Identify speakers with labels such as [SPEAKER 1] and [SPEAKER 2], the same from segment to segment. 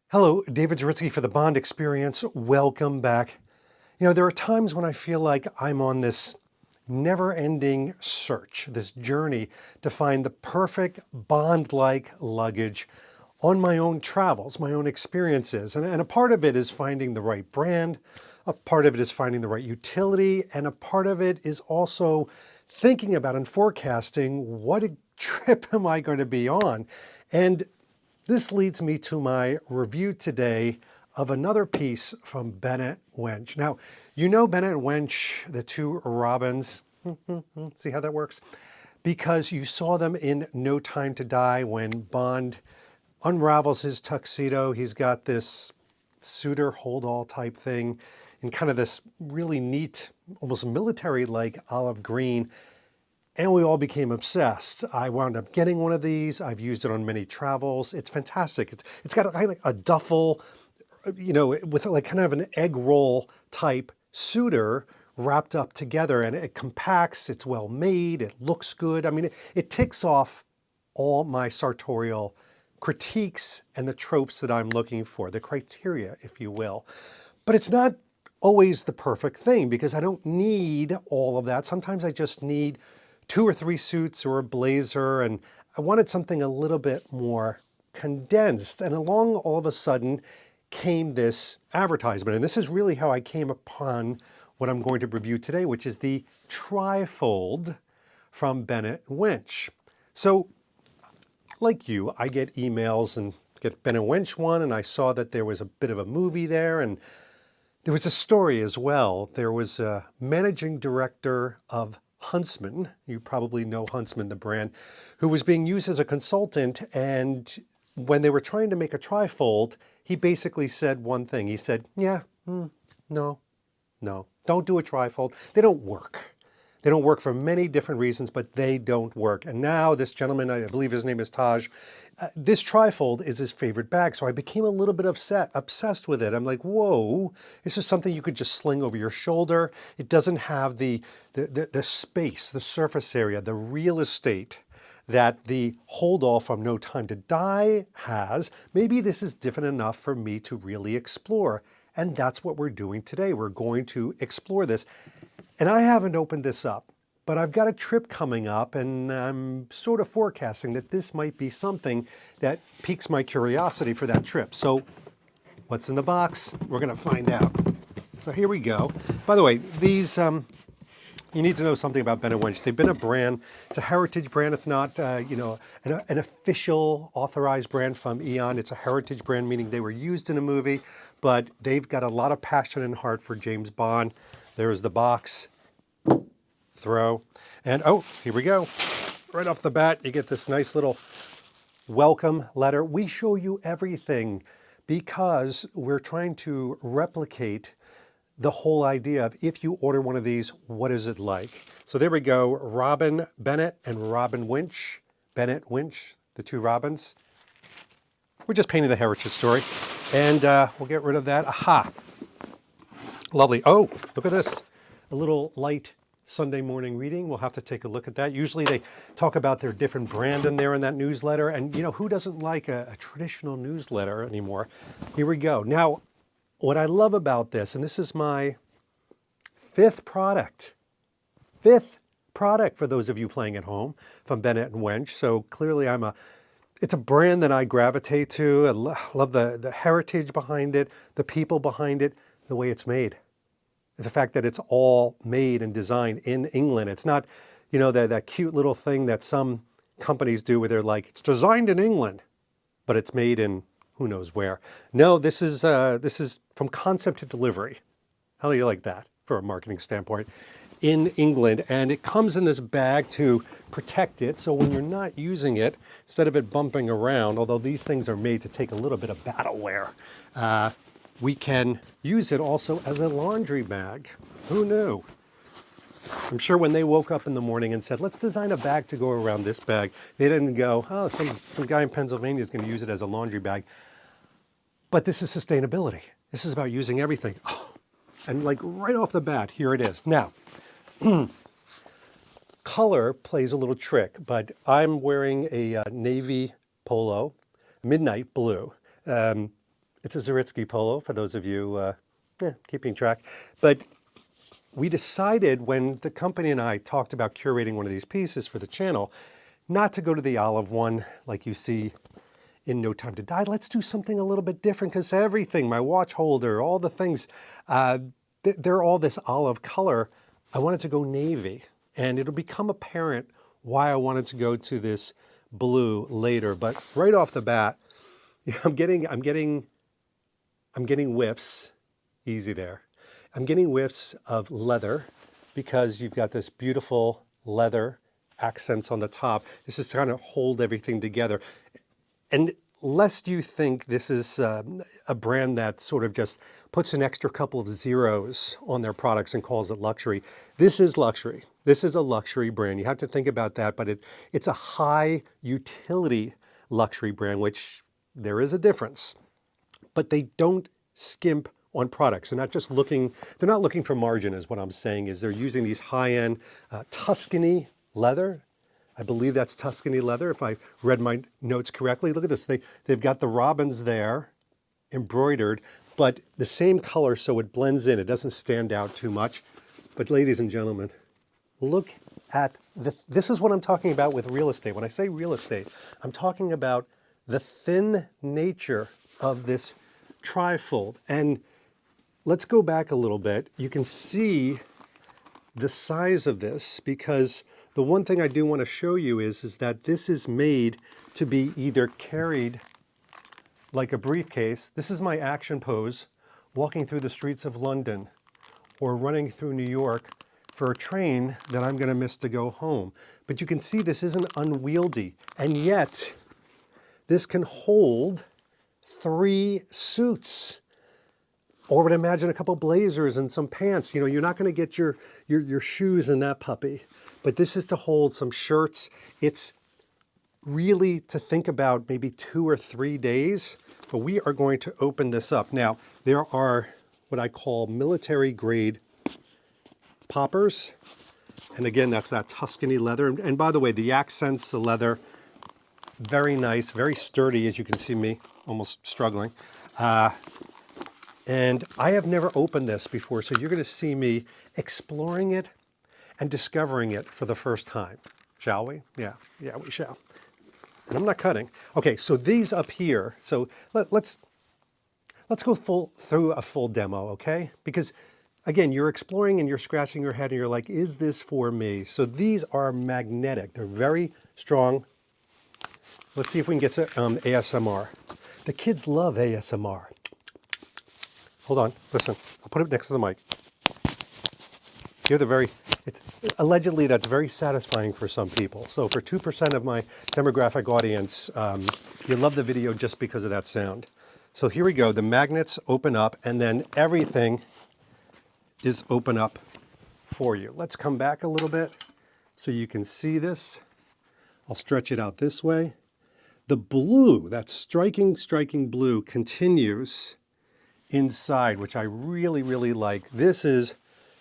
[SPEAKER 1] Hello, David Zaritsky for the Bond Experience. Welcome back. There are times when I feel like I'm on this never-ending search, this journey to find the perfect Bond-like luggage on my own travels, my own experiences. And a part of it is finding the right brand, a part of it is finding the right utility, and a part of it is also thinking about and forecasting what trip am I going to be on. And this leads me to my review today of another piece from Bennett Winch. Now, you know Bennett Winch, the two Robins. See how that works? Because you saw them in No Time to Die when Bond unravels his tuxedo. He's got this suitor Holdall type thing in kind of this really neat, almost military-like olive green. And we all became obsessed. I wound up getting one of these. I've used it on many travels. It's fantastic. It's got a duffel, with like kind of an egg roll type suitor wrapped up together, and it compacts. It's well made. It looks good. I mean, it ticks off all my sartorial critiques and the tropes that I'm looking for, the criteria, if you will. But it's not always the perfect thing because I don't need all of that. Sometimes I just need 2 or 3 suits or a blazer, and I wanted something a little bit more condensed. And along all of a sudden came this advertisement. And this is really how I came upon what I'm going to review today, which is the TRIFOLD from Bennett Winch. So like you, I get emails and get Bennett Winch one, and I saw that there was a bit of a movie there, and there was a story as well. There was a managing director of Huntsman, you probably know Huntsman, the brand, who was being used as a consultant. And when they were trying to make a trifold, he basically said one thing. He said, yeah, no, don't do a trifold. They don't work. They don't work for many different reasons, but they don't work. And now this gentleman, I believe his name is Taj, this trifold is his favorite bag. So I became a little bit obsessed with it. I'm like, whoa, this is something you could just sling over your shoulder. It doesn't have the space, the surface area, the real estate that the Holdall from No Time to Die has. Maybe this is different enough for me to really explore. And that's what we're doing today. We're going to explore this. And I haven't opened this up, but I've got a trip coming up, and I'm sort of forecasting that this might be something that piques my curiosity for that trip. So what's in the box? We're going to find out. So here we go. By the way, these, you need to know something about Bennett Winch. They've been a brand. It's a heritage brand. It's not, an official authorized brand from Eon. It's a heritage brand, meaning they were used in a movie, but they've got a lot of passion and heart for James Bond. There's the box, throw, and oh, here we go. Right off the bat, you get this nice little welcome letter. We show you everything because we're trying to replicate the whole idea of if you order one of these, what is it like? So there we go, Robin Bennett and Robin Winch, Bennett Winch, the two Robins. We're just painting the heritage story, and we'll get rid of that. Aha. Lovely. Oh, look at this. A little light Sunday morning reading. We'll have to take a look at that. Usually they talk about their different brand in there in that newsletter. And who doesn't like a traditional newsletter anymore? Here we go. Now, what I love about this, and this is my fifth product for those of you playing at home from Bennett and Winch. So clearly it's a brand that I gravitate to. I love the heritage behind it, the people behind it, the way it's made. The fact that it's all made and designed in England. It's not, that cute little thing that some companies do where they're like, it's designed in England, but it's made in who knows where. No, this is from concept to delivery. How do you like that for a marketing standpoint? In England, and it comes in this bag to protect it. So when you're not using it, instead of it bumping around, although these things are made to take a little bit of battle wear, we can use it also as a laundry bag. Who knew? I'm sure when they woke up in the morning and said, let's design a bag to go around this bag, they didn't go, oh, some guy in Pennsylvania is going to use it as a laundry bag. But this is sustainability. This is about using everything. Oh, and like right off the bat, here it is. Now, color plays a little trick, but I'm wearing a navy polo, midnight blue. It's a Zaritsky polo, for those of you keeping track. But we decided when the company and I talked about curating one of these pieces for the channel, not to go to the olive one like you see in No Time to Die. Let's do something a little bit different, because everything, my watch holder, all the things, they're all this olive color. I wanted to go navy, and it'll become apparent why I wanted to go to this blue later. But right off the bat, I'm getting whiffs. Easy there. I'm getting whiffs of leather, because you've got this beautiful leather accents on the top. This is trying to hold everything together. And lest you think this is a brand that sort of just puts an extra couple of zeros on their products and calls it luxury, this is luxury. This is a luxury brand. You have to think about that, but it's a high utility luxury brand, which there is a difference. But they don't skimp on products. They're not looking for margin, is what I'm saying, is they're using these high-end Tuscany leather. I believe that's Tuscany leather, if I read my notes correctly. Look at this. They've got the robins there embroidered, but the same color, so it blends in. It doesn't stand out too much. But ladies and gentlemen, look at this is what I'm talking about with real estate. When I say real estate, I'm talking about the thin nature of this trifold. And let's go back a little bit. You can see the size of this, because the one thing I do want to show you is that this is made to be either carried like a briefcase. This is my action pose walking through the streets of London or running through New York for a train that I'm going to miss to go home. But you can see this isn't unwieldy, and yet this can hold 3 suits. Or would imagine a couple blazers and some pants. You know, you're not going to get your shoes in that puppy. But this is to hold some shirts. It's really to think about maybe 2 or 3 days. But we are going to open this up. Now, there are what I call military grade poppers. And again, that's that Tuscany leather. And by the way, the accents, the leather, very nice, very sturdy, as you can see me almost struggling. And I have never opened this before, so you're going to see me exploring it and discovering it for the first time. Shall we? Yeah, we shall. And I'm not cutting. Okay, so these up here, so let's go through a full demo, okay? Because again, you're exploring and you're scratching your head and you're like, is this for me? So these are magnetic. They're very strong. Let's see if we can get some ASMR. The kids love ASMR. Hold on, listen. I'll put it next to the mic. Allegedly, that's very satisfying for some people. So for 2% of my demographic audience, you love the video just because of that sound. So here we go. The magnets open up, and then everything is open up for you. Let's come back a little bit so you can see this. I'll stretch it out this way. The blue, that striking blue, continues inside, which I really, really like. This is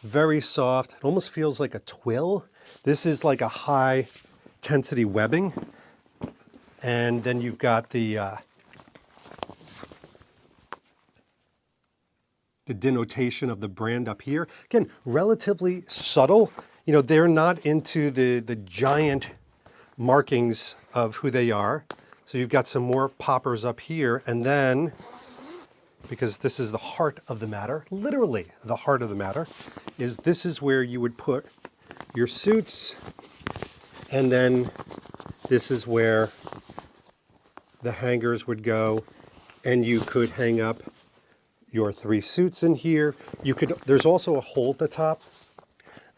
[SPEAKER 1] very soft. It almost feels like a twill. This is like a high intensity webbing. And then you've got the denotation of the brand up here. Again, relatively subtle. You know, they're not into the giant markings of who they are. So you've got some more poppers up here, and then, because this is the heart of the matter, literally the heart of the matter, this is where you would put your suits, and then this is where the hangers would go, and you could hang up your 3 suits in here. There's also a hole at the top.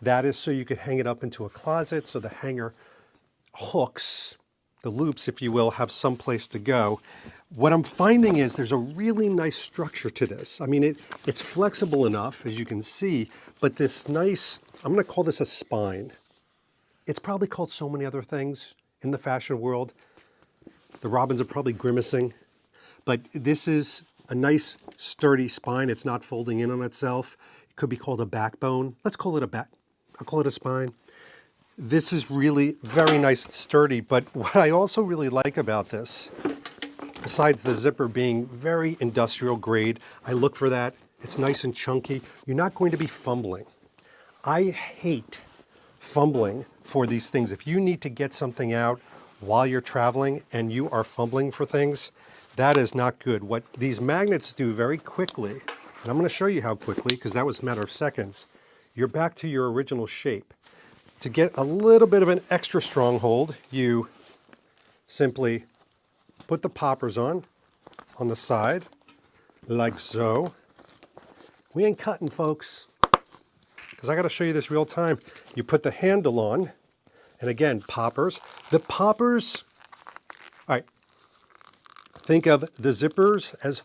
[SPEAKER 1] That is so you could hang it up into a closet, so the hanger hooks, the loops, if you will, have some place to go. What I'm finding is there's a really nice structure to this. I mean, it's flexible enough, as you can see, but this nice, I'm going to call this a spine. It's probably called so many other things in the fashion world. The robins are probably grimacing, but this is a nice sturdy spine. It's not folding in on itself. It could be called a backbone. Let's call it I'll call it a spine. This is really very nice and sturdy, but what I also really like about this besides the zipper being very industrial grade, I look for that. It's nice and chunky. You're not going to be fumbling. I hate fumbling for these things. If you need to get something out while you're traveling and you are fumbling for things, that is not good. What these magnets do very quickly, and I'm going to show you how quickly because that was a matter of seconds, you're back to your original shape. To get a little bit of an extra stronghold, you simply put the poppers on the side, like so. We ain't cutting, folks, because I got to show you this real time. You put the handle on, and again, poppers. The poppers, all right, think of the zippers as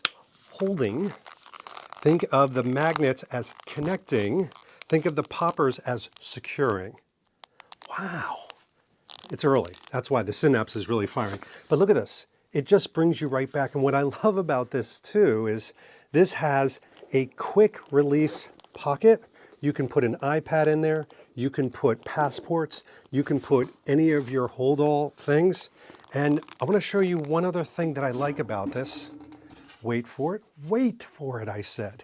[SPEAKER 1] holding. Think of the magnets as connecting. Think of the poppers as securing. Wow. It's early. That's why the synapse is really firing. But look at this. It just brings you right back. And what I love about this too is this has a quick release pocket. You can put an iPad in there. You can put passports. You can put any of your Holdall things. And I want to show you one other thing that I like about this. Wait for it. Wait for it, I said.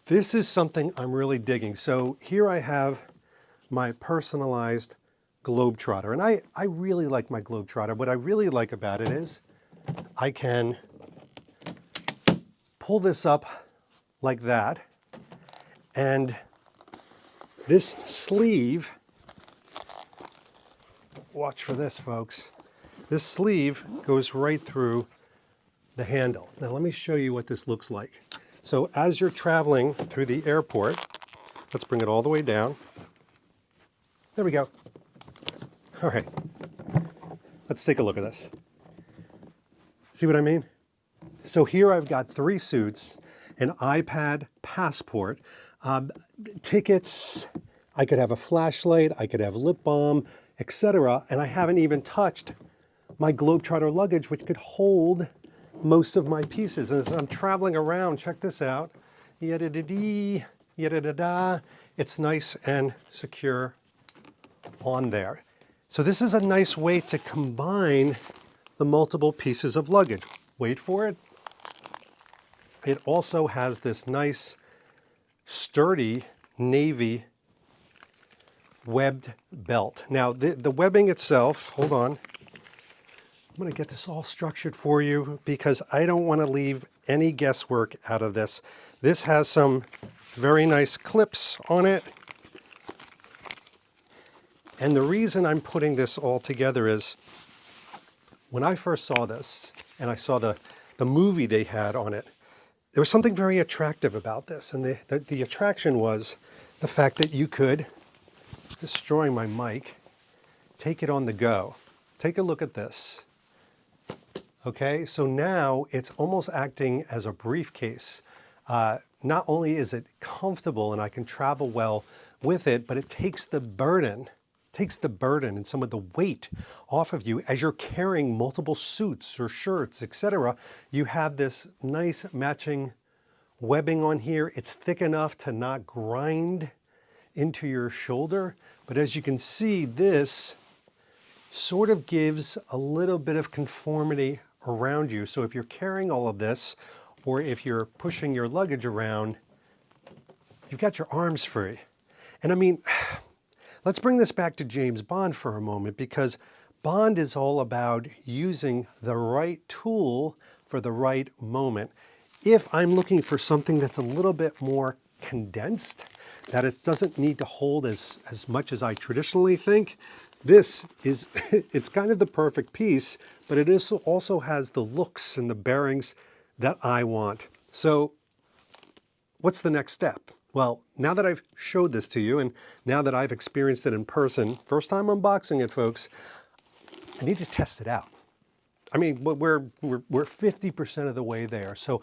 [SPEAKER 1] This is something I'm really digging. So here I have my personalized Globetrotter. And I really like my Globetrotter. What I really like about it is I can pull this up like that. And this sleeve, watch for this, folks. This sleeve goes right through the handle. Now let me show you what this looks like. So as you're traveling through the airport, let's bring it all the way down. There we go. All right, let's take a look at this. See what I mean? So here I've got 3 suits, an iPad, passport, tickets, I could have a flashlight, I could have lip balm, etc. And I haven't even touched my Globetrotter luggage, which could hold most of my pieces. And as I'm traveling around, check this out, yada-da-dee, yada-da-da, it's nice and secure on there. So this is a nice way to combine the multiple pieces of luggage. Wait for it. It also has this nice, sturdy, navy webbed belt. Now, the webbing itself, hold on. I'm going to get this all structured for you because I don't want to leave any guesswork out of this. This has some very nice clips on it. And the reason I'm putting this all together is when I first saw this and I saw the movie they had on it, there was something very attractive about this. And the attraction was the fact that you could, destroying my mic, take it on the go. Take a look at this. Okay, so now it's almost acting as a briefcase. Not only is it comfortable and I can travel well with it, but it takes the burden and some of the weight off of you as you're carrying multiple suits or shirts, etc. You have this nice matching webbing on here. It's thick enough to not grind into your shoulder. But as you can see, this sort of gives a little bit of conformity around you. So if you're carrying all of this, or if you're pushing your luggage around, you've got your arms free. And I mean, let's bring this back to James Bond for a moment, because Bond is all about using the right tool for the right moment. If I'm looking for something that's a little bit more condensed, that it doesn't need to hold as much as I traditionally think, this is, it's kind of the perfect piece, but it also has the looks and the bearings that I want. So what's the next step? Well, now that I've showed this to you and now that I've experienced it in person, first time unboxing it, folks, I need to test it out. I mean, we're 50% of the way there. So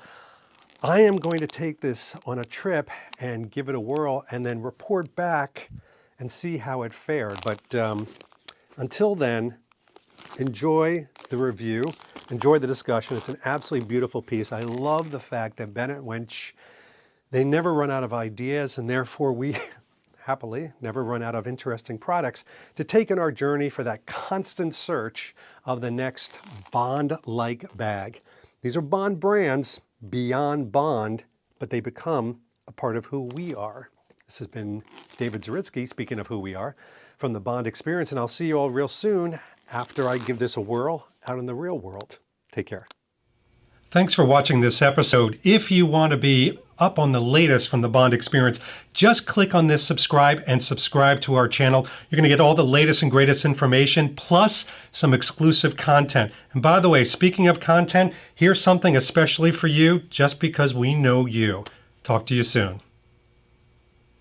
[SPEAKER 1] I am going to take this on a trip and give it a whirl and then report back and see how it fared. But until then, enjoy the review, enjoy the discussion. It's an absolutely beautiful piece. I love the fact that Bennett Winch, they never run out of ideas, and therefore we happily never run out of interesting products to take in our journey for that constant search of the next Bond-like bag. These are Bond brands beyond Bond, but they become a part of who we are. This has been David Zaritsky, speaking of who we are, from the Bond Experience, and I'll see you all real soon after I give this a whirl out in the real world. Take care. Thanks for watching this episode. If you want to be up on the latest from the Bond Experience, just click on this subscribe and subscribe to our channel. You're going to get all the latest and greatest information, plus some exclusive content. And by the way, speaking of content, here's something especially for you, just because we know you. Talk to you soon.